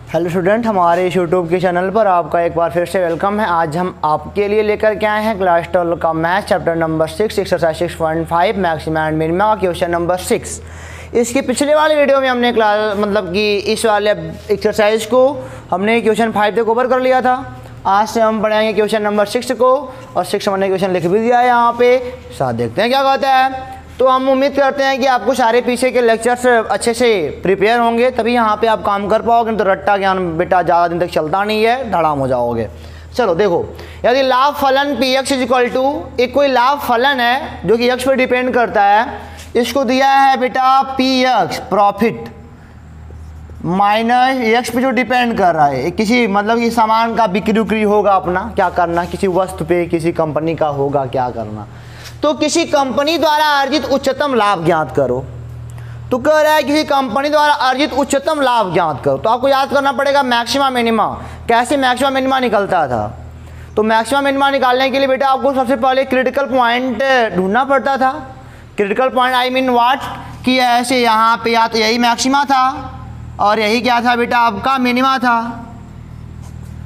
Hello student, हमारे इस YouTube के चैनल पर आपका एक बार फिर से वेलकम है। आज हम आपके लिए लेकर के आए हैं क्लास 12 का math chapter number 6 exercise 6.5 maxima and minima question number 6। इसके पिछले वाले वीडियो में हमने क्लास कि इस वाले एक्सरसाइज को हमने क्वेश्चन 5 तक कवर कर लिया था। आज से हम पढ़ाएंगे क्वेश्चन नंबर 6 को, और 6 हमने क्वेश्चन लिख भी दिया है यहाँ पे। साथ देखते हैं क्या कहता है। तो हम उम्मीद करते हैं कि आपको सारे पीछे के लेक्चर्स अच्छे से प्रिपेयर होंगे, तभी यहाँ पे आप काम कर पाओगे। तो रट्टा ज्ञान बेटा ज़्यादा दिन तक चलता नहीं है, धड़ाम हो जाओगे। चलो देखो, यदि लाभ फलन P X is equal to, एक कोई लाभ फलन है जो कि एक्स पर डिपेंड करता है, इसको दिया है बेटा P x profit minus x पे जो डिपेंड कर रहा है, किसी कि सामान का बिक्री उक्री होगा, अपना क्या करना, किसी वस्तु पे किसी कंपनी का होगा क्या करना। तो किसी कंपनी द्वारा अर्जित उच्चतम लाभ ज्ञात करो। तो कह रहा है किसी कंपनी द्वारा अर्जित उच्चतम लाभ ज्ञात करो। तो आपको याद करना पड़ेगा मैक्सिमा मिनिमा। कैसे मैक्सिमा मिनिमा निकलता था? तो मैक्सिमा मिनिमा निकालने के लिए बेटा आपको सबसे पहले क्रिटिकल पॉइंट ढूंढना पड़ता था। Critical point I mean what, कि ऐसे यहाँ पे या तो यही मैक्सिमा था और यही क्या था बेटा आपका मिनिमा था।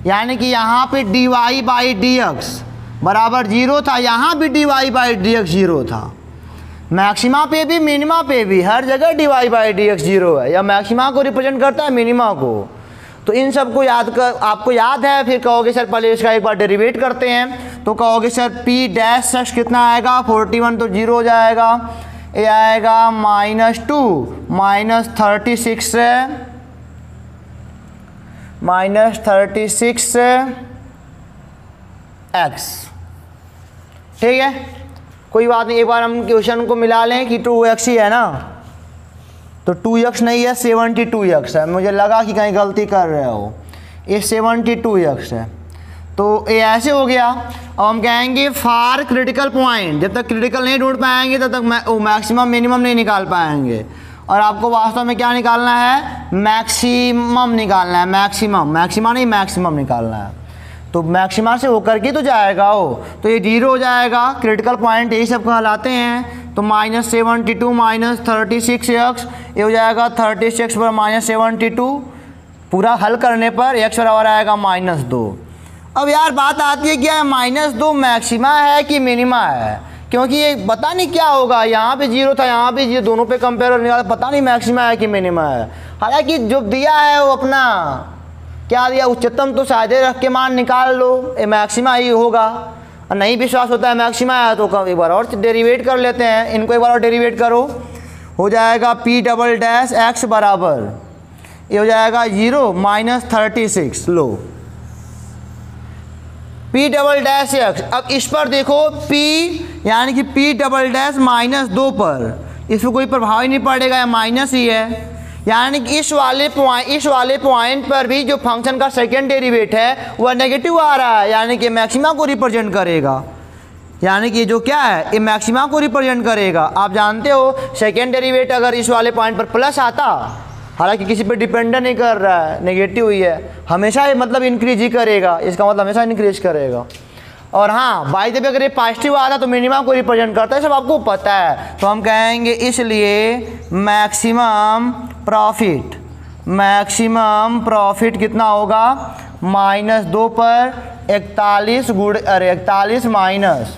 यानी कि यहाँ पे D Y by D X बराबर 0 था, यहाँ भी D Y by D X 0 था। मैक्सिमा पे भी मिनिमा पे भी हर जगह D Y by D X 0 है। या मैक्सिमा को रिप्रेजेंट करता है मिनिमा को। तो इन सब को याद कर, आपको याद है। फिर कहोगे सर पहले इसका एक बार डेरिवेट करते हैं। तो कहोगे सर पी डैश एक्स कितना आएगा, 41 तो 0 हो जाएगा। ये आएगा -2 -36 -36 एक्स। ठीक है, कोई बात नहीं। एक बार हम क्वेश्चन को मिला लें कि 2x ही है ना, तो 2x नहीं है 72x है। मुझे लगा कि कहीं गलती कर रहे हो, ये 72x है। तो ये ऐसे हो गया। अब हम कहेंगे फॉर क्रिटिकल पॉइंट, जब तक क्रिटिकल नहीं ढूंढ पाएंगे तब तक मैक्सिमम मिनिमम नहीं निकाल पाएंगे। और आपको वास्तव में क्या निकालना है, मैक्सिमम निकालना है। मैक्सिमा नहीं मैक्सिमम निकालना है। तो मैक्सिमा से होकर के तो जाएगा वो, तो ये 0 हो जाएगा। क्रिटिकल पॉइंट यही सब कहलाते हैं। तो -72 -36x, ये हो जाएगा 36 पर -72। पूरा हल करने पर x बराबर आएगा -2। अब यार बात आती है क्या है, -2 मैक्सिमा है कि मिनिमा है? क्योंकि ये पता नहीं क्या होगा, यहाँ पे 0 था यहाँ पे 0, दोनों पे कंपेयर निकाला, पता नहीं मैक्सिमा है कि मिनिमा है। हालांकि जो दिया है वो अपना क्या दिया, उच्चतम, तो सादे रख के मान निकाल लो, ये मैक्सिमा ही होगा। और नहीं विश्वास होता है मैक्सिमा है तो एक बार और डेरिवेट कर लेते हैं। इनको एक बार और डेरिवेट करो, हो जाएगा पी डबल डैश एक्स बराबर, ये हो जाएगा 0 -36। लो पी डबल डैश एक्स। अब इस पर देखो पी यानी कि पी डबल डैश -2 पर, इस पर कोई प्रभाव ही नहीं पड़ेगा, या माइनस ही है। यानी कि इस वाले पॉइंट पर भी जो फंक्शन का सेकेंड डेरिवेट है वह नेगेटिव आ रहा है, यानी कि मैक्सिमा को रिप्रेजेंट करेगा। यानी कि जो क्या है, ये मैक्सिमा को रिप्रेजेंट करेगा। आप जानते हो सेकेंड डेरिवेट अगर इस वाले पॉइंट पर प्लस आता, हालांकि किसी पे डिपेंडेंट नहीं कर रहा है, नेगेटिव ही है, हमेशा ये इंक्रीज ही करेगा। इसका मतलब हमेशा इंक्रीज करेगा। और हाँ, बाई द वे अगर ये पॉजिटिव आता तो मिनिमम को रिप्रेजेंट करता है, सब आपको पता है। तो हम कहेंगे इसलिए मैक्सिमम प्रॉफिट कितना होगा, -2 पर 41 माइनस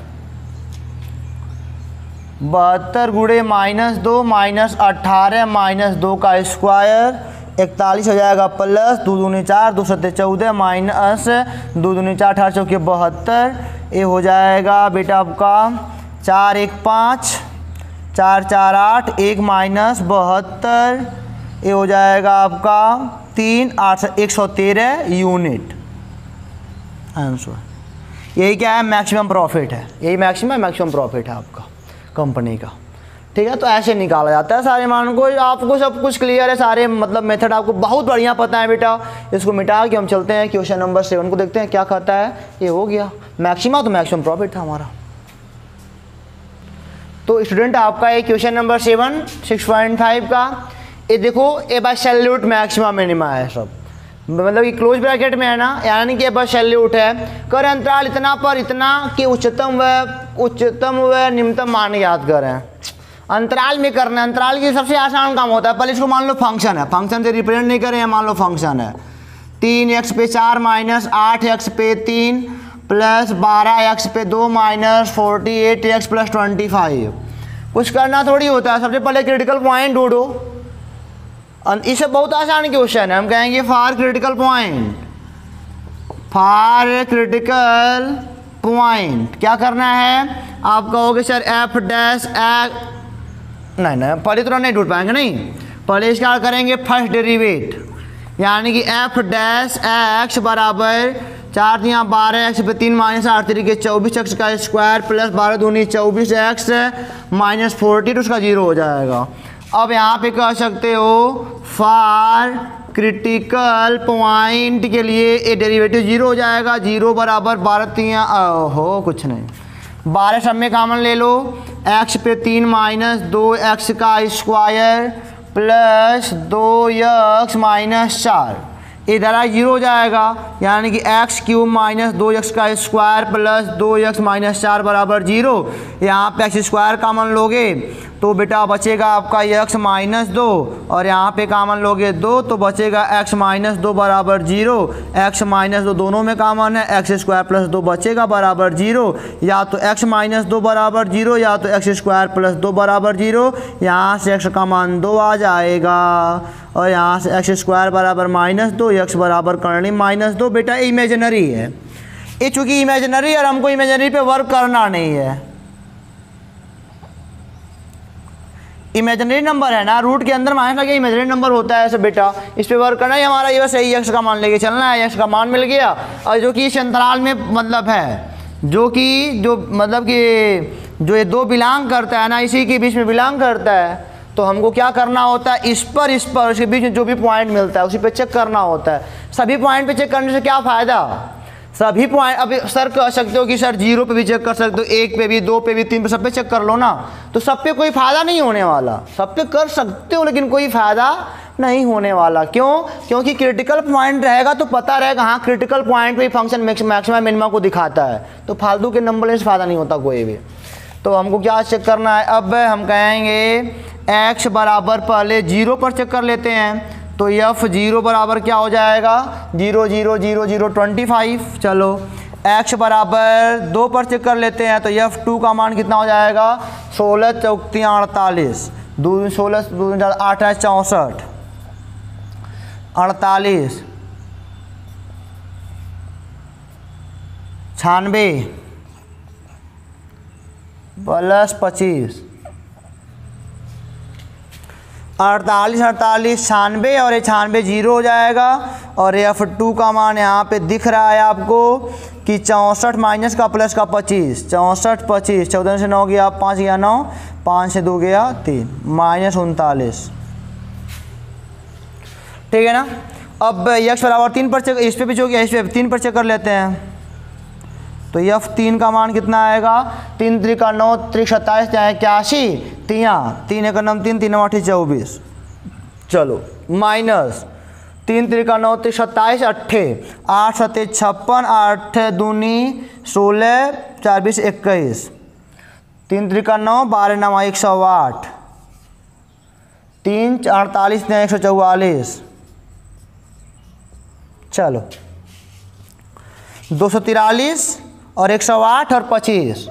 72 गुणे -2 -18 -2 का स्क्वायर, 41 हो जाएगा प्लस 2 दूनी 4 2 सत्ते 14 माइनस 2 दूनी 4 18 चौके 72। ये हो जाएगा बेटा आपका 4 1 5 4 4 8 1 माइनस 72। ये हो जाएगा आपका 3 8 113 यूनिट आंसर। यही क्या है, मैक्सिमम प्रॉफिट है। यही मैक्सिमम प्रॉफिट है आपका कंपनी का। ठीक है, तो ऐसे निकाला जाता है सारे मान को। आपको सब कुछ क्लियर है, सारे मेथड आपको बहुत बढ़िया पता है बेटा। इसको मिटा के हम चलते हैं क्वेश्चन नंबर 7 को, देखते हैं क्या कहता है। ये हो गया मैक्सिमा, तो मैक्सिमम प्रॉफिट था हमारा। तो स्टूडेंट आपका ये क्वेश्चन नंबर 7 6.5 का ये देखो एब्सोल्यूट मैक्सिमा मिनिमा है सब, मतलब कि क्लोज ब्रैकेट में है ना, यानी कि एब्सोल्यूट है। कर अंतराल इतना पर इतना कि उच्चतम व निम्नतम मान याद करें। अंतराल में करना है, अंतराल की सबसे आसान काम होता है। पहले इसको मान लो फंक्शन है, फंक्शन से रिप्रेजेंट नहीं करें, मान लो फंक्शन है 3x पे 4 माइनस 8x पे 3 प्लस 12x पे 2 माइनस 48x प्लस 25। कुछ करना थोड़ी होता है, सबसे पहले क्रिटिकल पॉइंट ढूंढो। इससे बहुत आसान क्वेश्चन है, हम कहेंगे फॉर क्रिटिकल पॉइंट क्या करना है, आप कहोगे सर एफ डैश नहीं पहले तो नहीं ढूंढ पाएंगे, नहीं पहले इसका करेंगे फर्स्ट डेरिवेट, यानी कि एफ डैश एक्स बराबर 4 दिया 12x पे 3 माइनस 8 तरीके 24x का स्क्वायर प्लस 12 दूनी 24x माइनस 40 तो उसका 0 हो जाएगा। अब यहाँ पे कह सकते हो फॉर क्रिटिकल पॉइंट के लिए ये डेरिवेटिव 0 हो जाएगा। 0 बराबर 12 हो कुछ नहीं, 12 सब में कॉमन ले लो, x पे 3 माइनस 2x का स्क्वायर प्लस 2x माइनस 4 इधर 0 हो जाएगा, यानी कि एक्स क्यूब माइनस 2x का स्क्वायर प्लस 2x माइनस 4 बराबर 0। यहाँ पे एक्स स्क्वायर कॉमन लोगे तो बेटा बचेगा आपका x माइनस 2 और यहाँ पे कॉमन लोगे 2 तो बचेगा x माइनस 2 बराबर 0। x माइनस 2 दोनों में कॉमन है, एक्स स्क्वायर प्लस 2 बचेगा बराबर 0। या तो x माइनस 2 बराबर 0 या तो एक्स स्क्वायर प्लस 2 बराबर 0। यहाँ से x का मान 2 आ जाएगा और यहाँ से एक्स स्क्वायर बराबर -2 x बराबर करनी -2। बेटा इमेजिनरी है ये, चूँकि इमेजिनरी और हमको इमेजिनरी पे वर्क करना नहीं है। इमेजिनरी नंबर है ना, रूट के अंदर माइनस लगे इमेजिनरी नंबर होता है ऐसे बेटा, इस पे वर्क करना है हमारा। ये बस यही एक्स का मान लेके चलना है, एक्स का मान मिल गया और जो कि इस अंतराल में मतलब है, जो मतलब कि जो ये 2 बिलोंग करता है ना, इसी के बीच में बिलोंग करता है। तो हमको क्या करना होता है, इस पर उसके बीच में जो भी पॉइंट मिलता है उसी पे चेक करना होता है। सभी पॉइंट पे चेक करने से क्या फ़ायदा, सभी पॉइंट अभी सर कह सकते हो कि सर 0 पे भी चेक कर सकते हो, 1 पे भी, 2 पे भी, 3 पे, सब पे चेक कर लो ना, तो सब पे कोई फ़ायदा नहीं होने वाला। सब पे कर सकते हो लेकिन कोई फ़ायदा नहीं होने वाला। क्यों? क्योंकि क्रिटिकल पॉइंट रहेगा तो पता रहेगा हाँ क्रिटिकल पॉइंट पे फंक्शन मैक्सिमम मिनिमम को दिखाता है, तो फालतू के नंबर से फ़ायदा नहीं होता कोई भी। तो हमको क्या चेक करना है, अब हम कहेंगे x बराबर पहले 0 पर चेक कर लेते हैं, तो f 0 बराबर क्या हो जाएगा 0 0 0 0 25। चलो x बराबर 2 पर चेक कर लेते हैं, तो f 2 का मान कितना हो जाएगा 16 चौक 48 2 16 2 8 64 48 96 प्लस 25 48 48 96 और 96 0 हो जाएगा। और f2 का मान यहाँ पे दिख रहा है आपको कि 64 माइनस का प्लस का 25 64 25 14 से 9 गया 5 गया 9 5 से 2 गया 3 माइनस 39। ठीक है ना। अब x बराबर 3 पर चेक, इस पे भी जो गया इस पे 3 पर चेक कर लेते हैं, तो f3 का मान कितना आएगा 3 3 का 9 3 27 81 3 1 9 3 3 8 24। चलो माइनस 3 3 का 9 3 27 8 8 7 56 8 दूनी 16 4 20 21 3 3 का 9 12 9 108 3 48 144। चलो 243 और 108 और 25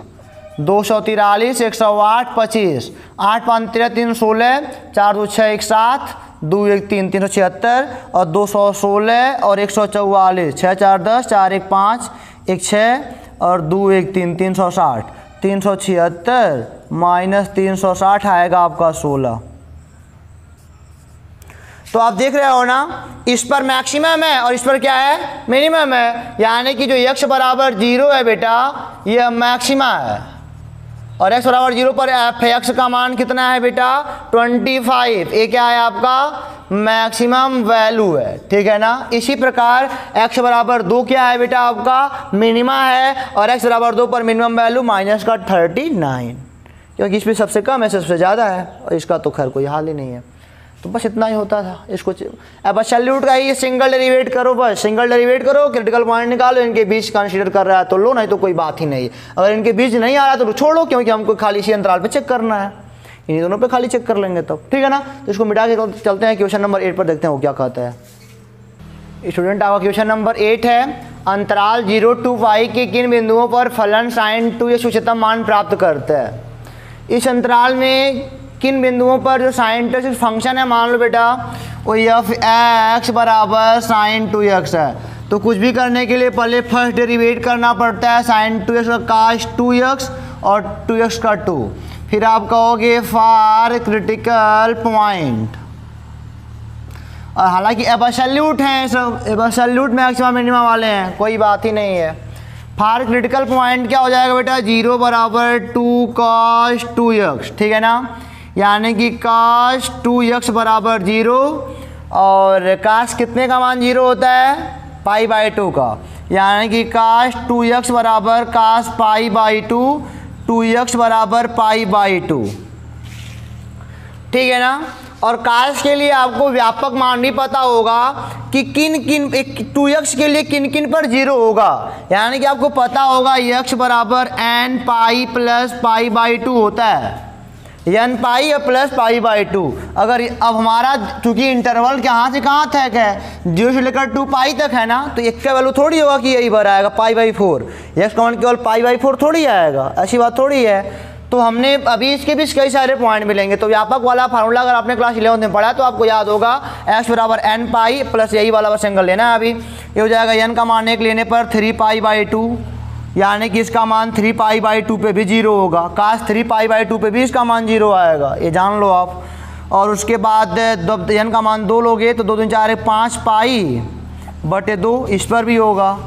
243 108 25 8 5 13 3 16 4 2 6 1 7 2 1 3 376 और 216 और 144 6 4 10 4 1 5 1 6 और 2 1 3 360 376 माइनस 360 आएगा आपका 16। तो आप देख रहे हो ना, इस पर मैक्सिमम है और इस पर क्या है मिनिमम है, यानी कि जो x बराबर 0 है बेटा ये मैक्सिमा है और x बराबर 0 पर f(x) का मान कितना है बेटा 25। ये क्या है आपका मैक्सिमम वैल्यू है। ठीक है ना। इसी प्रकार x बराबर 2 क्या है बेटा आपका मिनिमा है और x बराबर 2 पर मिनिमम वैल्यू माइनस का 39। क्योंकि इसमें सबसे कम है, सबसे ज़्यादा है, और इसका तो खैर कोई हाल ही नहीं है। तो बस इतना ही होता था इसको। अब एब्सोल्यूट का ही सिंगल डेरिवेट करो, बस सिंगल डेरिवेट करो, क्रिटिकल पॉइंट निकालो, इनके बीच कंसीडर कर रहा है तो लो, नहीं तो कोई बात ही नहीं। अगर इनके बीच नहीं आ रहा तो छोड़ो, क्योंकि हमको खाली इसी अंतराल पे चेक करना है, इन्हीं दोनों पे खाली चेक कर लेंगे तब, ठीक है ना। तो इसको मिटा के चलते हैं क्वेश्चन नंबर 8 पर, देखते हैं वो क्या कहता है। स्टूडेंट आपका क्वेश्चन नंबर 8 है, अंतराल 0 to पाई के किन बिंदुओं पर फलन sin 2x उच्चतम मान प्राप्त करता है। इस अंतराल में किन बिंदुओं पर जो sin 2x फंक्शन है, मान लो बेटा वो f(x) बराबर sin 2x है। तो कुछ भी करने के लिए पहले फर्स्ट डेरिवेट करना पड़ता है, sin 2x का cos 2x और 2x का 2। फिर आप कहोगे फॉर क्रिटिकल पॉइंट, और हालांकि एब्सोल्यूट हैं सब, एब्सोल्यूट मैक्सिमम मिनिमम वाले हैं, कोई बात ही नहीं है। फॉर क्रिटिकल पॉइंट क्या हो जाएगा बेटा, 0 बराबर 2 cos 2x, ठीक है ना। यानी कि cos 2x बराबर 0, और cos कितने का मान 0 होता है, π/2 का, यानी कि cos 2x बराबर cos π/2, 2x बराबर π/2, ठीक है ना। और cos के लिए आपको व्यापक मान भी पता होगा कि किन किन 2x के लिए किन किन पर 0 होगा, यानी कि आपको पता होगा x बराबर n पाई प्लस π/2 होता है, n पाई और प्लस π/2। अगर अब हमारा चूंकि इंटरवल कहाँ से कहाँ तक है, 0 से लेकर 2 पाई तक है ना, तो एक का वैल्यू थोड़ी होगा कि यही भर आएगा π/4, x का मान केवल π/4 थोड़ी आएगा, ऐसी बात थोड़ी है। तो हमने अभी इसके भी कई सारे पॉइंट मिलेंगे। तो व्यापक वाला फार्मूला अगर आपने क्लास 11 में पढ़ा है तो आपको याद होगा, x बराबर n पाई प्लस यही वाला बस एंगल लेना है। अभी ये हो जाएगा n का मान 1 लेने पर 3π/2, यानी कि इसका मान 3π/2 पे भी 0 होगा, cos 3π/2 पे भी इसका मान 0 आएगा, ये जान लो आप। और उसके बाद n का मान 2 लोगे तो 2 दूनी 4 5π/2, इस पर भी होगा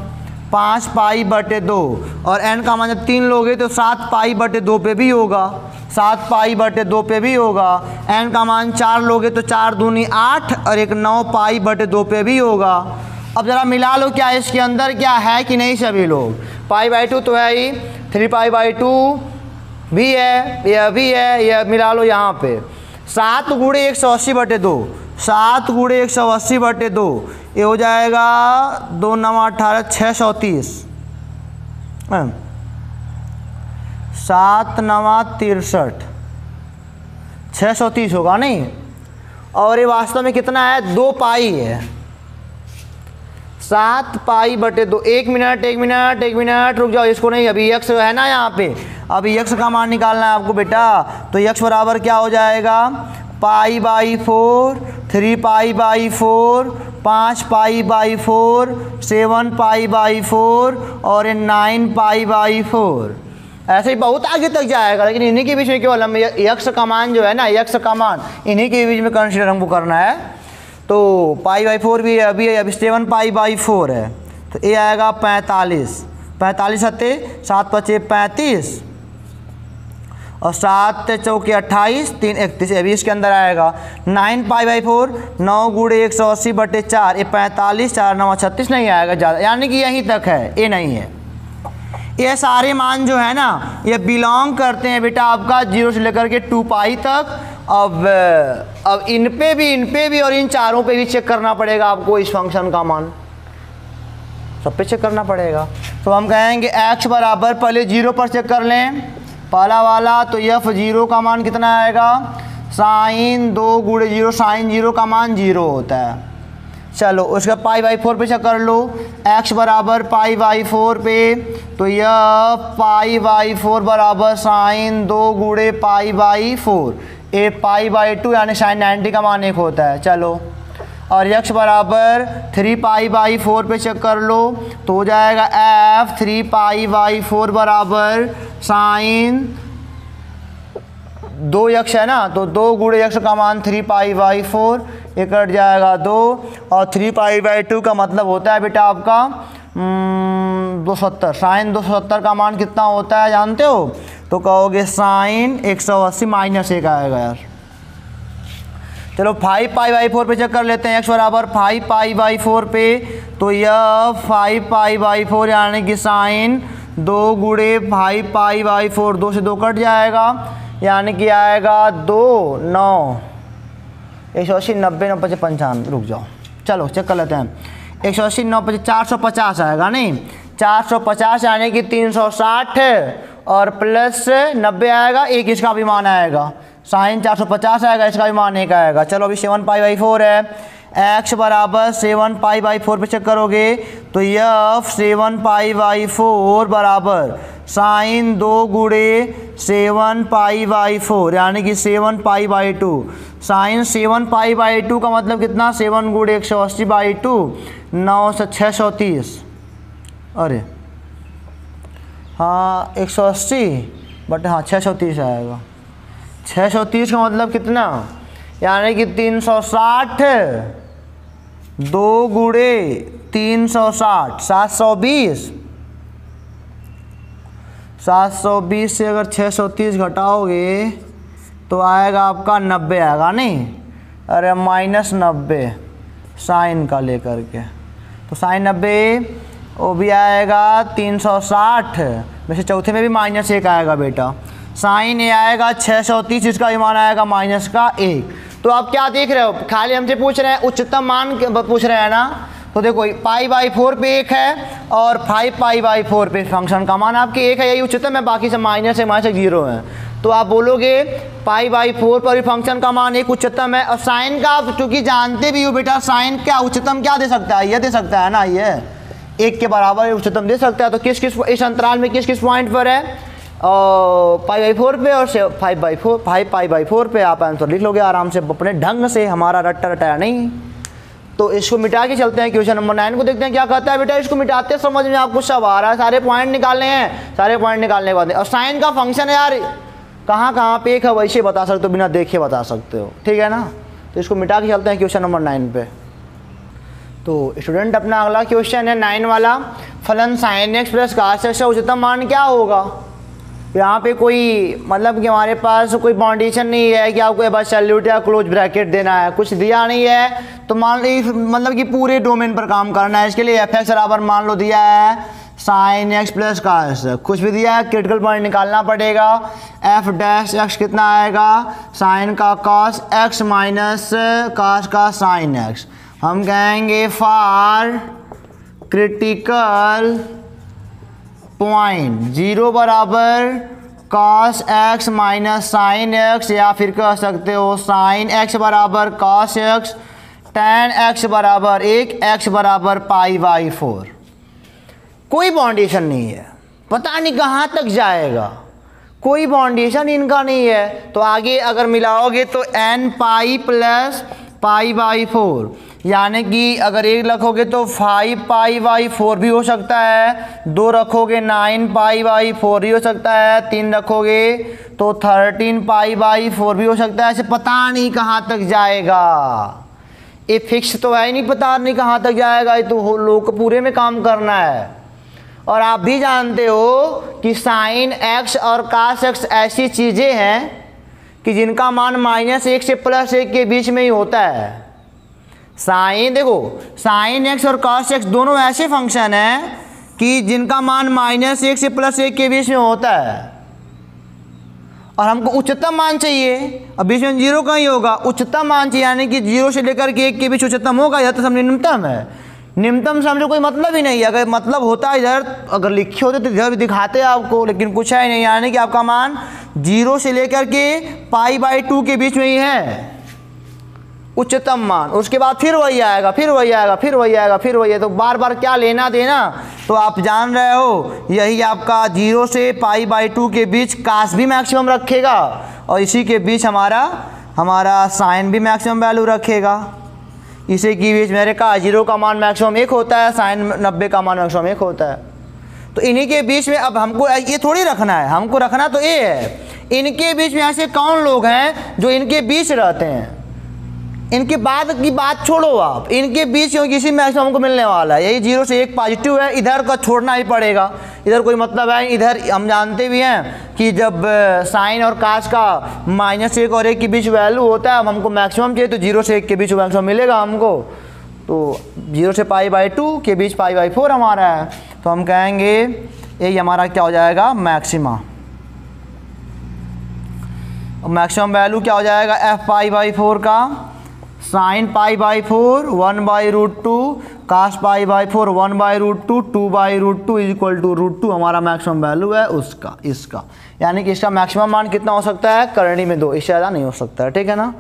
5π/2, और n का मान जब 3 लोगे तो 7π/2 पे भी होगा, 7π/2 पे भी होगा। n का मान 4 लोगे तो 4 दूनी 8 और एक 9π/2 पे भी होगा। अब ज़रा मिला लो क्या इसके अंदर क्या है कि नहीं सभी लोग, π/2 तो है ही, 3π/2 भी है, यह भी है, यह मिला लो यहाँ पे। 7 गुणे 180/2, 7 गुणे 180/2, ये हो जाएगा 2 9 18 630, 7 9 63, 630 होगा नहीं। और ये वास्तव में कितना है, 2 पाई है, 7π/2। 1 मिनट रुक जाओ, इसको नहीं, अभी x है ना यहाँ पे, अभी x का मान निकालना है आपको बेटा। तो x बराबर क्या हो जाएगा, π/4, 3π/4, 5π/4, 7π/4 और 9π/4, ऐसे ही बहुत आगे तक जाएगा। लेकिन इन्हीं के बीच में केवल हम x का मान जो है ना, x का मान इन्हीं के बीच में कंसीडर हमको करना है। तो π/4 भी है, अभी 7π/4 है, तो ये आएगा 45, 45 सत्ते 7 5 35 और 7 चौके 28, 3 31, अभी इसके अंदर आएगा 9π/4, 9 गुणे 180/4, ये 45, 4 9 36 नहीं आएगा ज़्यादा, यानी कि यहीं तक है, ये नहीं है। ये सारे मान जो है ना, ये बिलोंग करते हैं बेटा आपका 0 से लेकर के 2 पाई तक। अब इन पे भी और इन चारों पे भी चेक करना पड़ेगा आपको, इस फंक्शन का मान सब पे चेक करना पड़ेगा। तो हम कहेंगे x बराबर, पहले 0 पर चेक कर लें, पहला वाला तो f0 का मान कितना आएगा, sin 2 गुणे 0, sin 0 का मान 0 होता है। चलो उसका π/4 पे चेक कर लो, x बराबर π/4 पे, तो यह π/4 बराबर sin 2 गुणे π/4, ए π/2 यानी sin 90 का मान 1 होता है। चलो और x बराबर 3π/4 पे चेक कर लो, तो हो जाएगा f 3π/4 बराबर sin 2x है ना, तो 2 गुणे x का मान 3π/4, ये कट जाएगा 2, और 3π/2 का मतलब होता है बेटा आपका 270। साइन 270 का मान कितना होता है जानते हो, तो कहोगे साइन 180 माइनस 1 आएगा यार। चलो 5π/4 पे चेक कर लेते हैं, x बराबर 5π/4 पे, तो यह 5π/4 यानी कि साइन 2 गुणे 5π/4, 2 से 2 कट जाएगा, यानी कि आएगा 2 9 180 90 9 55 95। रुक जाओ, चलो चेक कर लेते हैं। 180 9 55 450 आएगा नहीं, 450 यानी कि 360 और प्लस 90 आएगा, एक इसका भी मान आएगा, साइन 450 आएगा, इसका भी मान 1 आएगा। चलो अभी 7 पाई बाई 4 है, x बराबर 7 पाई बाई 4 पे चेक करोगे तो यह 7 पाई बाई 4 बराबर साइन 2 गुणे 7 पाई बाई 4 यानी कि 7 pi by 2। Sine 7 pi by 2 का मतलब कितना, 7 गुणे 180 बाई 2 9 से 630, अरे हाँ 180 बट हाँ 630 आएगा। 630 का मतलब कितना, यानी कि 360 2 गुणे 360 720। 720 से अगर 630 घटाओगे तो आएगा आपका 90 आएगा नहीं, अरे -90 साइन का लेकर के, तो साइन 90 वो भी आएगा 360, वैसे चौथे में भी -1 आएगा बेटा। साइन ए आएगा 630, इसका भी मान आएगा -1। तो आप क्या देख रहे हो, खाली हमसे पूछ रहे हैं उच्चतम मान पूछ रहे हैं ना, तो देखो पाई बाई 4 पे 1 है और 5 पाई बाई 4 पे फंक्शन का मान आपके 1 है, यही उच्चतम है, बाकी से माइनस है, माइनस 0 है। तो आप बोलोगे पाई बाई 4 पर भी फंक्शन का मान 1 उच्चतम है। और साइन का आप चूँकि जानते भी हो बेटा, साइन क्या उच्चतम क्या दे सकता है, ये दे सकता है ना, ये 1 के बराबर उच्चतम दे सकता है। तो किस किस इस अंतराल में किस किस पॉइंट पर है, पाई बाई 4 पे और 5 पाई बाई 4 पे। आप आंसर लिख लोगे आराम से अपने ढंग से, हमारा रट्टा रटाया नहीं। तो इसको मिटा के चलते हैं, क्वेश्चन नंबर 9 को देखते हैं क्या कहता है बेटा। इसको मिटाते समझ में आपको सब आ रहा है, सारे पॉइंट निकालने हैं, सारे पॉइंट निकालने के बाद और साइन का फंक्शन है यार, कहाँ कहाँ पे 1 है वैसे बता सकते हो, बिना देखे बता सकते हो, ठीक है ना। तो इसको मिटा के चलते हैं क्वेश्चन नंबर 9 पे। तो स्टूडेंट अपना अगला क्वेश्चन है 9 वाला, फलन sine x plus cos x का उच्चतम मान क्या होगा। यहाँ पे कोई मतलब कि हमारे पास कोई बाउंडेशन नहीं है कि आपको एब्सोल्यूट या क्लोज ब्रैकेट देना है, कुछ दिया नहीं है। तो मान लो मतलब कि पूरे डोमेन पर काम करना है, इसके लिए एफ एक्स बराबर मान लो दिया है साइन एक्स प्लस cos, कुछ भी दिया है, क्रिटिकल पॉइंट निकालना पड़ेगा। एफ डैश एक्स कितना आएगा, साइन का cos x माइनस cos का साइन x। हम कहेंगे फॉर क्रिटिकल पॉइंट 0 बराबर cos x minus sine x, या फिर कह सकते हो साइन x बराबर cos x, tan x बराबर 1, x बराबर पाई बाई 4। कोई बाउंडेशन नहीं है, पता नहीं कहाँ तक जाएगा, कोई बाउंडेशन इनका नहीं है। तो आगे अगर मिलाओगे तो n pi plus pi by 4, यानी कि अगर 1 रखोगे तो 5 पाई बाई 4 भी हो सकता है, 2 रखोगे 9 पाई बाई 4 भी हो सकता है, 3 रखोगे तो 13 पाई बाई 4 भी हो सकता है। ऐसे पता नहीं कहाँ तक जाएगा, ये फिक्स तो है ही नहीं, पता नहीं कहाँ तक जाएगा, ये तो लोग को पूरे में काम करना है। और आप भी जानते हो कि साइन x और cos x ऐसी चीज़ें हैं कि जिनका मान -1 से +1 के बीच में ही होता है। साइन देखो, साइन x और cos x दोनों ऐसे फंक्शन हैं कि जिनका मान -1 से +1 के बीच में होता है, और हमको उच्चतम मान चाहिए, अब बीच में 0 कहीं होगा, उच्चतम मान चाहिए, यानी कि 0 से लेकर के 1 के बीच उच्चतम होगा, यह तो सब निम्नतम है। निम्नतम से हमसे कोई मतलब ही नहीं है, अगर मतलब होता है इधर, अगर लिखे होते तो इधर भी दिखाते आपको, लेकिन कुछ है नहीं, यानी कि आपका मान 0 से लेकर के पाई बाई 2 के बीच में ही है उच्चतम मान। उसके बाद फिर वही आएगा, फिर वही आएगा, फिर वही आएगा, फिर वही है। तो बार बार क्या लेना देना, तो आप जान रहे हो यही आपका 0 से पाई बाई 2 के बीच cos भी मैक्सिमम रखेगा, और इसी के बीच हमारा साइन भी मैक्सिमम वैल्यू रखेगा। इसी के बीच मेरे का 0 का मान मैक्सिमम 1 होता है, साइन 90 का मान मैक्सिमम 1 होता है। तो इन्हीं के बीच में अब हमको ये थोड़ी रखना है, हमको रखना तो ये है, इनके बीच में ऐसे कौन लोग हैं जो इनके बीच रहते हैं। इनके बाद की बात छोड़ो आप, इनके बीच क्योंकि इसी मैक्सिमम हमको मिलने वाला है, यही 0 से 1 पॉजिटिव है, इधर का छोड़ना ही पड़ेगा, इधर कोई मतलब है। इधर हम जानते भी हैं कि जब साइन और cos का -1 और 1 के बीच वैल्यू होता है, अब हमको मैक्सिमम चाहिए तो 0 से 1 के बीच मैक्सिमम मिलेगा हमको। तो 0 से पाई बाई 2 के बीच पाई बाई 4 हमारा है, तो हम कहेंगे यही हमारा क्या हो जाएगा, मैक्सिमा। मैक्सिमम वैल्यू क्या हो जाएगा एफ पाई बाई 4 का sine pi by 4 1/√2 cos pi by 4 1/√2 2/√2 is equal to √2 हमारा मैक्सिमम वैल्यू है उसका इसका, यानी कि इसका मैक्सिमम मान कितना हो सकता है करंडी में 2, इससे ज़्यादा नहीं हो सकता है, ठीक है ना।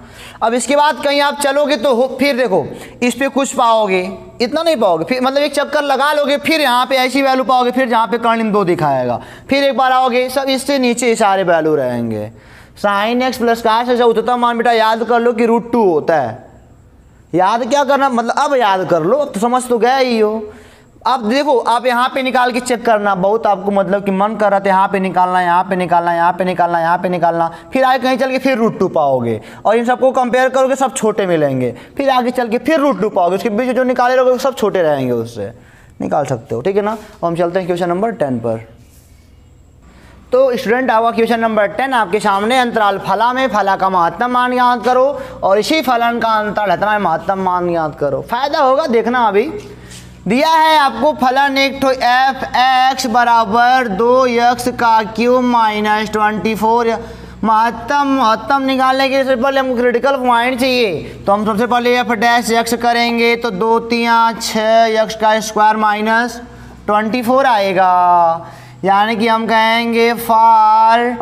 अब इसके बाद कहीं आप चलोगे तो फिर देखो इस पर कुछ पाओगे, इतना नहीं पाओगे, फिर मतलब एक चक्कर लगा लोगे, फिर यहाँ पे ऐसी वैल्यू पाओगे, फिर जहाँ पे करंडी में 2 दिखाएगा, फिर एक बार आओगे, सब इससे नीचे सारे वैल्यू रहेंगे। साइन एक्स प्लस कास ऐसा उच्चतम मान बेटा याद कर लो कि √2 होता है। याद क्या करना मतलब अब याद कर लो, अब तो समझ तो गया ही हो। अब देखो आप यहाँ पे निकाल के चेक करना, बहुत आपको मतलब कि मन कर रहा था यहाँ पे निकालना, यहाँ पे निकालना, यहाँ पे निकालना, यहाँ पे निकालना, फिर आगे कहीं चल के फिर √2 पाओगे और इन सबको कंपेयर करोगे सब छोटे मिलेंगे, फिर आगे चल के फिर √2 पाओगे, उसके बीच जो निकाले रहोगे सब छोटे रहेंगे, उससे निकाल सकते हो, ठीक है ना। और हम चलते हैं क्वेश्चन नंबर 10 पर। तो स्टूडेंट आपका क्वेश्चन नंबर 10 आपके सामने अंतराल फला में फला का महत्तम मान याद करो और इसी फलन का अंतराल हतना में महत्तम मान याद करो। फायदा होगा देखना, अभी दिया है आपको फलन एक तो एफ एक्स बराबर 2x का क्यूब माइनस 24। महत्तम निकालने के लिए पहले हमको क्रिटिकल पॉइंट चाहिए, तो हम सबसे पहले एफ डैश एक्स करेंगे तो 2 3 6 x का स्क्वायर माइनस 24 आएगा, यानी कि हम कहेंगे फॉर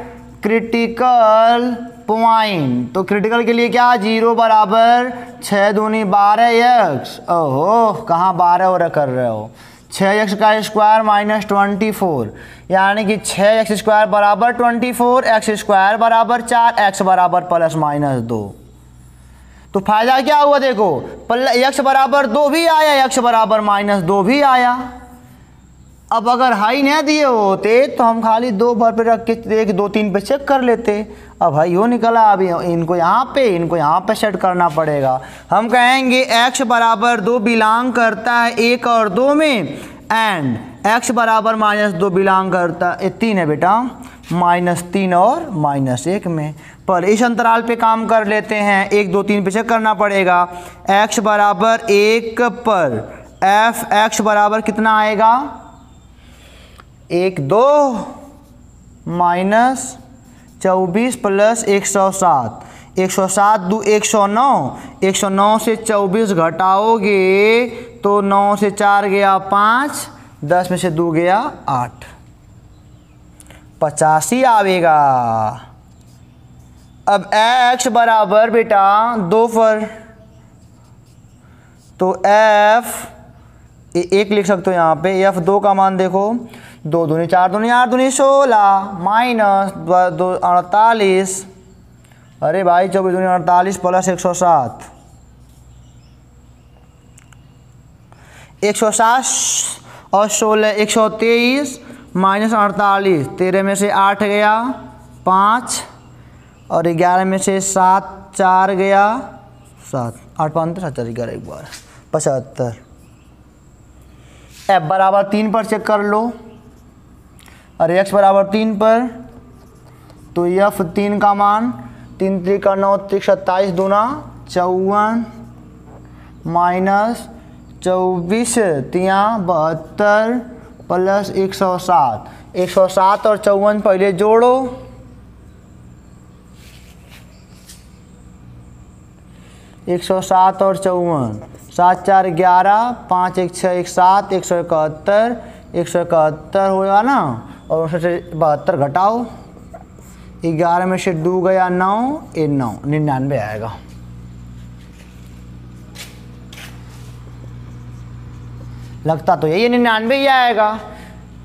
क्रिटिकल पॉइंट। तो क्रिटिकल के लिए क्या 0 बराबर 6 दूनी 12x, ओहो कहाँ 12 और कर रहे हो, 6x का स्क्वायर माइनस 24, यानी कि 6x स्क्वायर बराबर 24, x स्क्वायर बराबर 4, x बराबर प्लस माइनस 2। तो फायदा क्या हुआ देखो, x बराबर 2 भी आया, x बराबर माइनस 2 भी आया। अब अगर हाई न दिए होते तो हम खाली 2 बार पे रख के 1 2 3 पे चेक कर लेते। अब भाई वो निकला, अभी इनको यहाँ पे सेट करना पड़ेगा। हम कहेंगे x बराबर 2 बिलोंग करता है 1 और 2 में, एंड x बराबर -2 बिलोंग करता है 3 है बेटा, -3 और -1 में। पर इस अंतराल पे काम कर लेते हैं, 1 2 3 पे चेक करना पड़ेगा। x बराबर 1 पर एफ एक्स बराबर कितना आएगा 1 2 -24 प्लस 107, 107 2 109, 109 से 24 घटाओगे तो 9 से 4 गया 5, 10 में से 2 गया 8, 85 आवेगा। अब x बराबर बेटा 2 पर, तो f 1 लिख सकते हो यहाँ पे, f 2 का मान देखो 2 दूनी 4 दूनी 8 दूनी 16 माइनस 2 48, अरे भाई 24 दूनी 48 प्लस 107, 107 और 16 123 माइनस 48, 13 में से 8 गया 5 और 11 में से 7 4 गया 7, 8 5 70 11 एक बार 75। f बराबर 3 पर चेक कर लो, और x बराबर 3 पर, तो f 3 का मान 3 3 का 9 27 दूना 54 माइनस 24 3 72 प्लस 107, 107 और 54 पहले जोड़ो, एक 107 और 54, 7 4 11 5 1 6 1 7 171, 171 होगा ना, और उसमें से 72 घटाओ, 11 में से 2 गया 9, ये 9 99 आएगा। लगता तो यही 99 ही आएगा।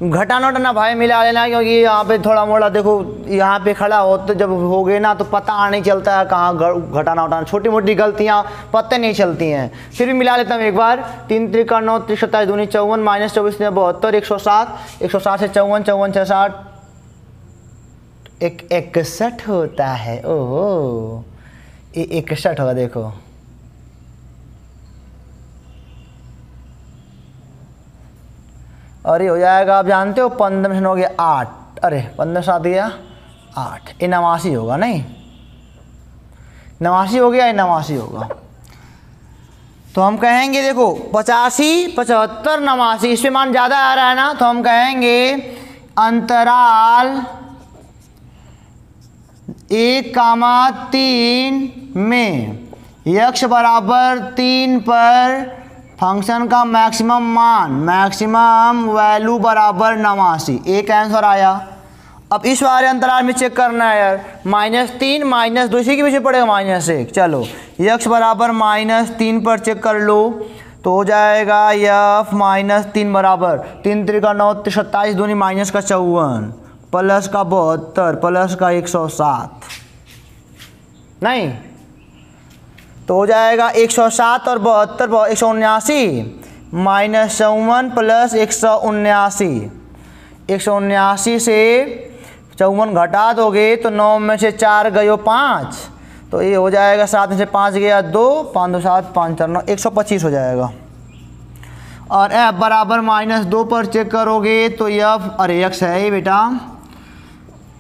घटाना उठाना भाई मिला लेना, क्योंकि यहाँ पे थोड़ा मोड़ा देखो यहाँ पे खड़ा हो तो जब हो गए ना तो पता नहीं चलता है कहाँ घटाना उठाना, छोटी मोटी गलतियाँ पता नहीं चलती हैं। फिर भी मिला लेता हूँ एक बार, 3 3 का 9 27 दूनी 54 माइनस 24 72 107, 107 से 54 54 66 61 होता है। ओह ये 61 होगा देखो, अरे हो जाएगा, आप जानते हो 15 में हो गया 8, अरे 15 7 गया 8, ये 89 होगा, नहीं 89 हो गया, ये 89 होगा। तो हम कहेंगे देखो 85 75 89, इसमें मान ज़्यादा आ रहा है ना, तो हम कहेंगे अंतराल 1,3 में x बराबर 3 पर फंक्शन का मैक्सिमम मान, मैक्सिमम वैल्यू बराबर 89, एक आंसर आया। अब इस वाले अंतराल में चेक करना है यार, -3 -2 इसी के पीछे पड़ेगा -1। चलो x बराबर -3 पर चेक कर लो तो हो जाएगा f -3 बराबर 3 3 9 27 दूनी माइनस का 54 प्लस का 72 प्लस का 107, नहीं तो हो जाएगा 107 और 72 179 -54 प्लस 179, 179 से 54 घटा दोगे तो 9 में से 4 गए 5, तो ये हो जाएगा 7 में से 5 गया 2, 5 2 7 5 4 9 125 हो जाएगा। और f बराबर -2 पर चेक करोगे तो f, अरे x है ये बेटा,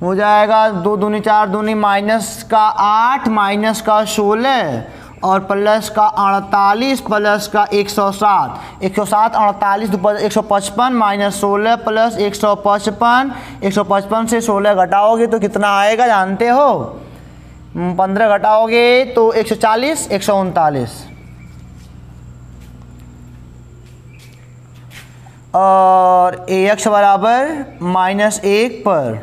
हो जाएगा 2 दूनी 4 दूनी माइनस का 8 माइनस का 16 और प्लस का 48 प्लस का 107, 107 48 155 माइनस 16 प्लस 155, 155 से 16 घटाओगे तो कितना आएगा जानते हो, 15 घटाओगे तो 140 139, और ax बराबर -1 पर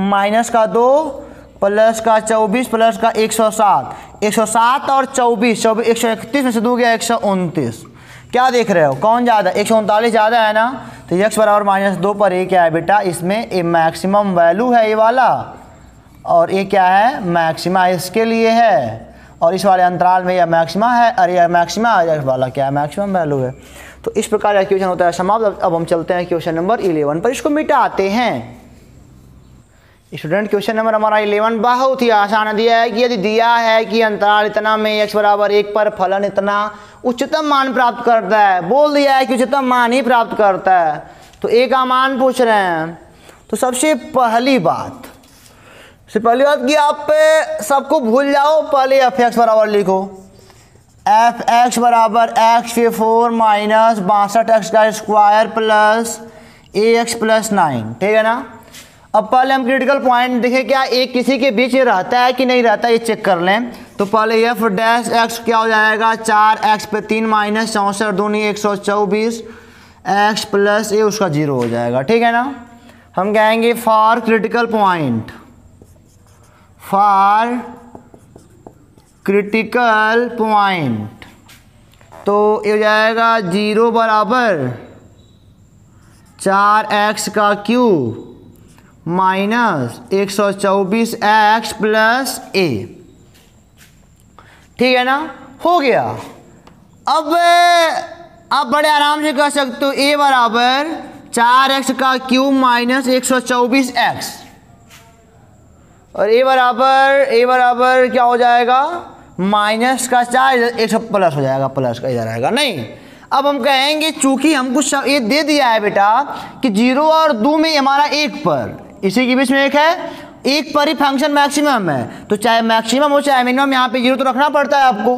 माइनस का 2 प्लस का 24 प्लस का 107, 107 और 24 131 में से 2 गया 129, क्या देख रहे हो कौन ज़्यादा, 139 ज़्यादा है ना। तो x बराबर -2 पर ये क्या है बेटा, इसमें ए मैक्सिमम वैल्यू है ये वाला, और ये क्या है मैक्सिमा इसके लिए है, और इस वाले अंतराल में यह मैक्सिमा है, अरे यह मैक्सिमा है, वाला क्या है मैक्सिमम वैल्यू है। तो इस प्रकार का क्वेश्चन होता है समाप्त। अब हम चलते हैं क्वेश्चन नंबर 11 पर, इसको मिटाते हैं। स्टूडेंट क्वेश्चन नंबर हमारा 11 बहुत ही आसान दिया है कि यदि दिया है कि अंतराल इतना में x बराबर 1 पर फलन इतना उच्चतम मान प्राप्त करता है, बोल दिया है कि उच्चतम मान ही प्राप्त करता है, तो a का मान पूछ रहे हैं। तो सबसे पहली बात कि आप सबको भूल जाओ, पहले f(x) बराबर लिखो, f(x) बराबर x4 माइनस 62x का स्क्वायर प्लस ax प्लस 9, ठीक है ना। अब पहले हम क्रिटिकल पॉइंट देखें, क्या एक किसी के बीच रहता है कि नहीं रहता, ये चेक कर लें। तो पहले f डैश x क्या हो जाएगा, 4x पे 3 माइनस 64 दूनी 124 x प्लस a उसका 0 हो जाएगा, ठीक है ना। हम कहेंगे for critical point, for critical point, तो ये हो जाएगा 0 बराबर 4x का cube minus 124x plus a, ठीक है ना, हो गया। अब आप बड़े आराम से कह सकते हो a बराबर 4x का क्यूब माइनस 124x, और a बराबर क्या हो जाएगा, माइनस का 4 100 प्लस हो जाएगा, प्लस का इधर आएगा नहीं। अब हम कहेंगे चूंकि हमको ये दे दिया है बेटा कि 0 और 2 में हमारा 1 पर, इसी के बीच में 1 है, 1 पर ही फंक्शन मैक्सिमम है, तो चाहे मैक्सिमम हो चाहे मिनिमम यहाँ पे 0 तो रखना पड़ता है आपको,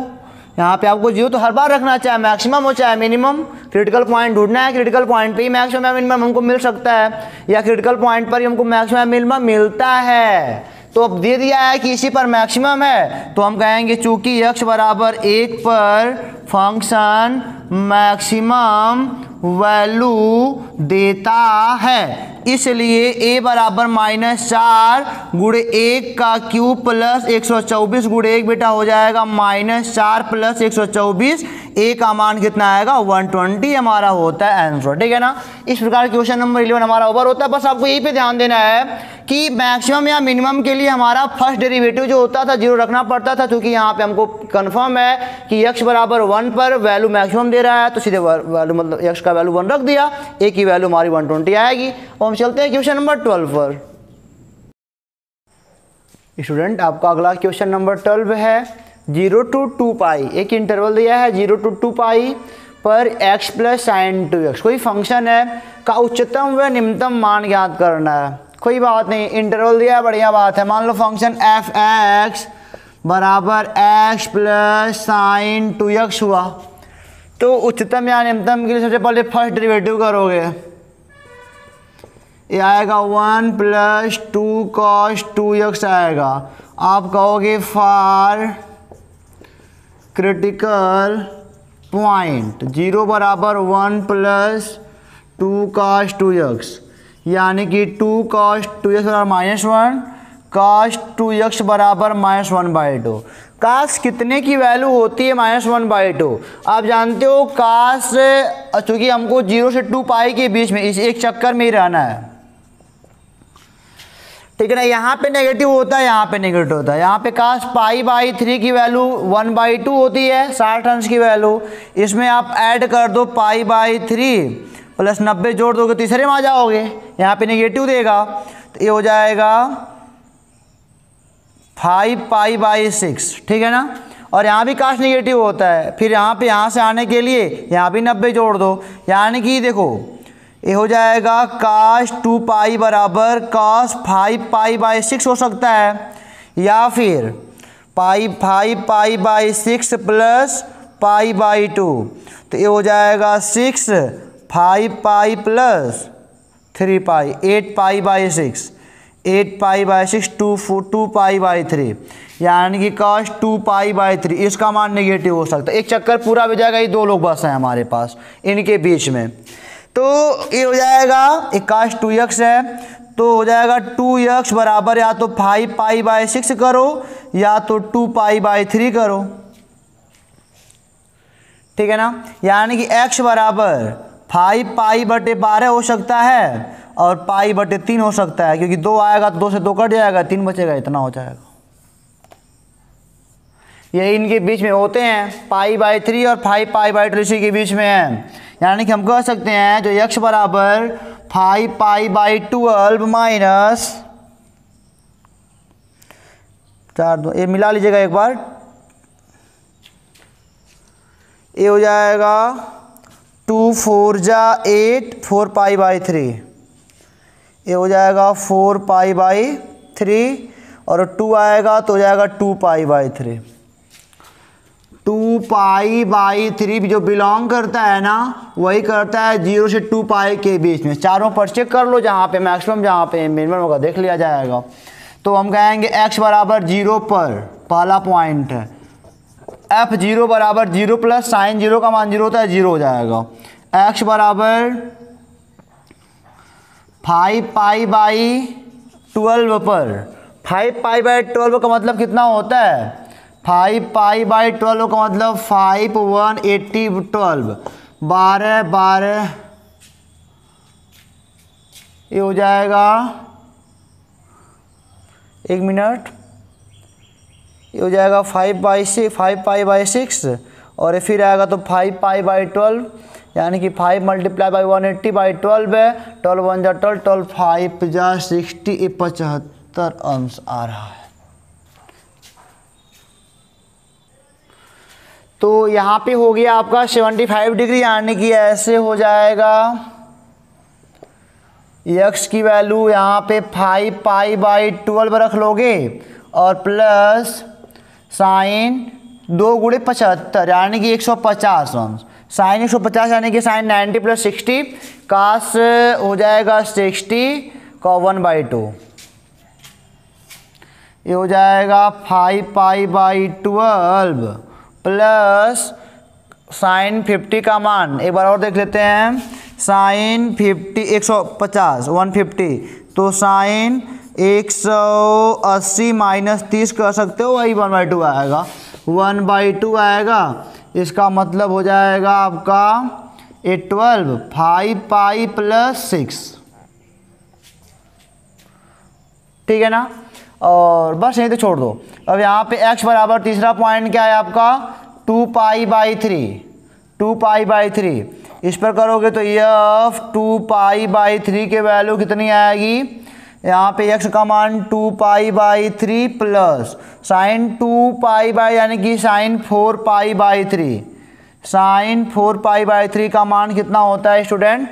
यहाँ पे आपको 0 तो हर बार रखना, चाहे मैक्सिमम हो चाहे मिनिमम। क्रिटिकल पॉइंट ढूंढना है, क्रिटिकल पॉइंट पे ही मैक्सिमम या मिनिमम हमको मिल सकता है, या क्रिटिकल पॉइंट पर ही हमको मैक्सिमम या मिनिमम मिलता है। तो अब दे दिया है कि इसी पर मैक्सिमम है, तो हम कहेंगे चूंकि x बराबर 1 पर फंक्शन मैक्सिमम वैल्यू देता है, इसलिए a बराबर -4 गुणे 1 का क्यूब प्लस 124 गुणे 1 बेटा हो जाएगा -4 प्लस 124, a का मान कितना आएगा 120 हमारा होता है आंसर, ठीक है ना। इस प्रकार क्वेश्चन नंबर 11 हमारा ओवर होता है। बस आपको यही पे ध्यान देना है कि मैक्सिमम या मिनिमम के लिए हमारा फर्स्ट डेरिवेटिव जो होता था 0 रखना पड़ता था, क्योंकि यहाँ पे हमको कंफर्म है कि x बराबर 1 पर वैल्यू मैक्सिमम दे रहा है, तो सीधे वैल्यू मतलब x का वैल्यू 1 रख दिया, a की वैल्यू हमारी 120 आएगी। और हम चलते हैं क्वेश्चन नंबर 12 पर। स्टूडेंट आपका अगला क्वेश्चन नंबर 12 है 0 to 2 पाई, एक इंटरवल दिया है 0 to 2 पाई पर x प्लस साइन 2x, कोई फंक्शन है का उच्चतम व निम्नतम मान ज्ञात करना है। कोई बात नहीं, इंटरवल दिया है, बढ़िया बात है। मान लो फंक्शन f(x) बराबर x प्लस साइन 2x हुआ, तो उच्चतम या निम्नतम के लिए सबसे पहले फर्स्ट डेरिवेटिव करोगे, ये आएगा 1 + 2 cos 2x आएगा। आप कहोगे फॉर क्रिटिकल पॉइंट 0 बराबर 1 + 2 cos 2x, यानी कि 2 cos 2x बराबर -1, cos 2x बराबर -1/2। काश कितने की वैल्यू होती है -1/2? आप जानते हो काश, चूँकि हमको 0 से 2 पाई के बीच में इस एक चक्कर में ही रहना है, ठीक है ना। यहाँ पे नेगेटिव होता है, यहाँ पे नेगेटिव होता है। यहाँ पे काश π/3 की वैल्यू 1/2 होती है, 60 अंश की वैल्यू। इसमें आप ऐड कर दो π/3 + 90 जोड़ दोगे, तीसरे में आ जाओगे, यहाँ पे नेगेटिव देगा, तो ये हो जाएगा 5π/6, ठीक है ना। और यहाँ भी काश नेगेटिव होता है, फिर यहाँ से आने के लिए यहाँ भी 90 जोड़ दो, यानी कि देखो ये हो जाएगा cos 2π बराबर cos 5π/6 हो सकता है, या फिर 5π/6 + π/2, तो ये हो जाएगा 6 5π + 3π 8π/6, 8π/6 2π/3, यानी कि cos 2π/3। इसका मान नेगेटिव हो सकता है। एक चक्कर पूरा हो जाएगा, ये दो लोग बस हैं हमारे पास इनके बीच में, तो ये हो जाएगा एक cos 2x है, तो हो जाएगा 2x बराबर या तो 5π/6 करो या तो 2π/3 करो, ठीक है ना। यानी कि x बराबर 5π/12 हो सकता है और π/3 हो सकता है, क्योंकि 2 आएगा तो 2 से 2 कट जाएगा, 3 बचेगा, इतना हो जाएगा। ये इनके बीच में होते हैं, π/3 और 5π/3 के बीच में है। यानी कि हम कह सकते हैं जो x बराबर 5π/12 माइनस 4, ये मिला लीजिएगा एक बार, ये हो जाएगा 2 4 जा 8 4π/3, ये हो जाएगा 4π/3 और 2 आएगा तो हो जाएगा 2π/3। 2π/3 जो बिलोंग करता है ना, वही करता है 0 से 2π के बीच में। चारों पर चेक कर लो, जहाँ पे मैक्सिमम जहाँ पे मिनिमम होगा देख लिया जाएगा। तो हम कहेंगे x बराबर 0 पर पहला पॉइंट है, f 0 बराबर 0 प्लस साइन 0 का मान 0 होता है, 0 हो जाएगा। x बराबर 5π/12 पर, 5π/12 का मतलब कितना होता है? 5π/12 का मतलब 5 1 80 12 12 12, ये हो जाएगा 1 मिनट, ये हो जाएगा 5π/6 और ये फिर आएगा तो 5π/12, यानी कि 5 × 180/12 है, 12 1 जा 12, 12 5 जा 60, 75 अंश आ रहा है। तो यहाँ पे हो गया आपका 75 डिग्री, यानी कि ऐसे हो जाएगा x की वैल्यू यहाँ पे 5π/12 रख लोगे और प्लस साइन 2 × 75, यानी कि 150 अंश, साइन 150 यानी कि साइन 90 + 60, कास हो जाएगा 60 का 1/2, ये हो जाएगा 5π/12 प्लस साइन 50 का मान एक बार और देख लेते हैं, साइन 50 150 150, तो साइन 180 - 30 कर सकते हो, वही 1/2 आएगा, 1/2 आएगा। इसका मतलब हो जाएगा आपका 12 5π + 6, ठीक है ना। और बस यहीं तो छोड़ दो। अब यहाँ पे x बराबर तीसरा पॉइंट क्या है आपका 2π/3, 2π/3 इस पर करोगे तो f 2π/3 के वैल्यू कितनी आएगी? यहाँ पे x का मान 2π/3 प्लस साइन 2π यानी कि साइन 4π/3, साइन 4π/3 का मान कितना होता है स्टूडेंट?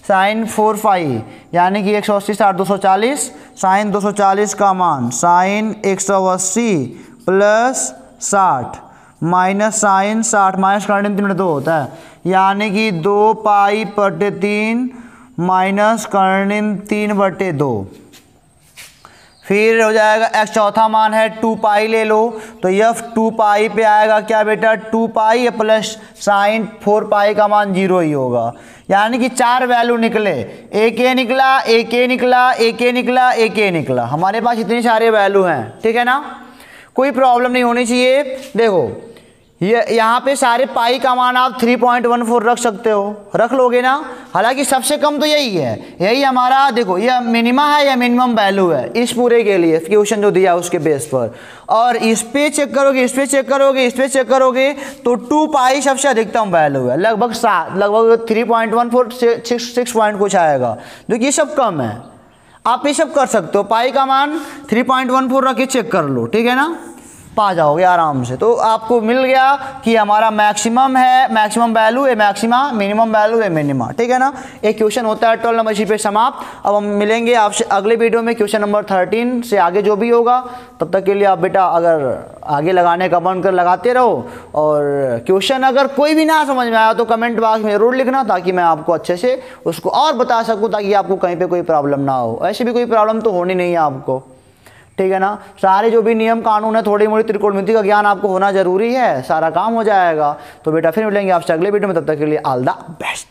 साइन 4π यानी कि 180 60 240, साइन 240 का मान sine 180 plus 60 minus sine 60 minus करने 3 2 होता है, यानी कि 2π/3 माइनस कर्णिम 3/2, फिर हो जाएगा x चौथा मान है 2 पाई ले लो, तो f 2 पाई पे आएगा क्या बेटा 2 पाई प्लस साइन 4 पाई का मान 0 ही होगा। यानी कि 4 वैल्यू निकले, एक ये निकला, एक ये निकला, एक ये निकला, एक ये निकला। हमारे पास इतने सारे वैल्यू हैं, ठीक है ना, कोई प्रॉब्लम नहीं होनी चाहिए। देखो ये यहाँ पे सारे पाई का मान आप 3.14 रख सकते हो, रख लोगे ना। हालांकि सबसे कम तो यही है, यही हमारा देखो ये मिनिमा है या मिनिमम वैल्यू है इस पूरे के लिए क्वेश्चन जो दिया उसके बेस पर। और इस पे चेक करोगे, इस पे चेक करोगे, इस पे चेक करोगे तो 2 पाई सबसे अधिकतम वैल्यू है, लगभग 3.14 6 पॉइंट कुछ आएगा, जो कि ये सब कम है। आप ये सब कर सकते हो, पाई का मान 3.14 रख के चेक कर लो, ठीक है ना, पा जाओगे आराम से। तो आपको मिल गया कि हमारा मैक्सिमम है, मैक्सिमम वैल्यू है मैक्सिमा, मिनिमम वैल्यू है मिनिमा, ठीक है ना। एक क्वेश्चन होता है 12 नंबर शीट पे समाप्त। अब हम मिलेंगे आपसे अगले वीडियो में क्वेश्चन नंबर 13 से आगे जो भी होगा। तब तक के लिए आप बेटा अगर आगे लगाने का मन कर लगाते रहो, और क्वेश्चन अगर कोई भी ना समझ में आया तो कमेंट बॉक्स में जरूर लिखना, ताकि मैं आपको अच्छे से उसको और बता सकूँ, ताकि आपको कहीं पर कोई प्रॉब्लम ना हो। ऐसी भी कोई प्रॉब्लम तो होनी नहीं है आपको, ठीक है ना। सारे जो भी नियम कानून है, थोड़ी मोड़ी त्रिकोणमिति का ज्ञान आपको होना जरूरी है, सारा काम हो जाएगा। तो बेटा फिर मिलेंगे आपसे अगले वीडियो में, तब तक के लिए ऑल द बेस्ट।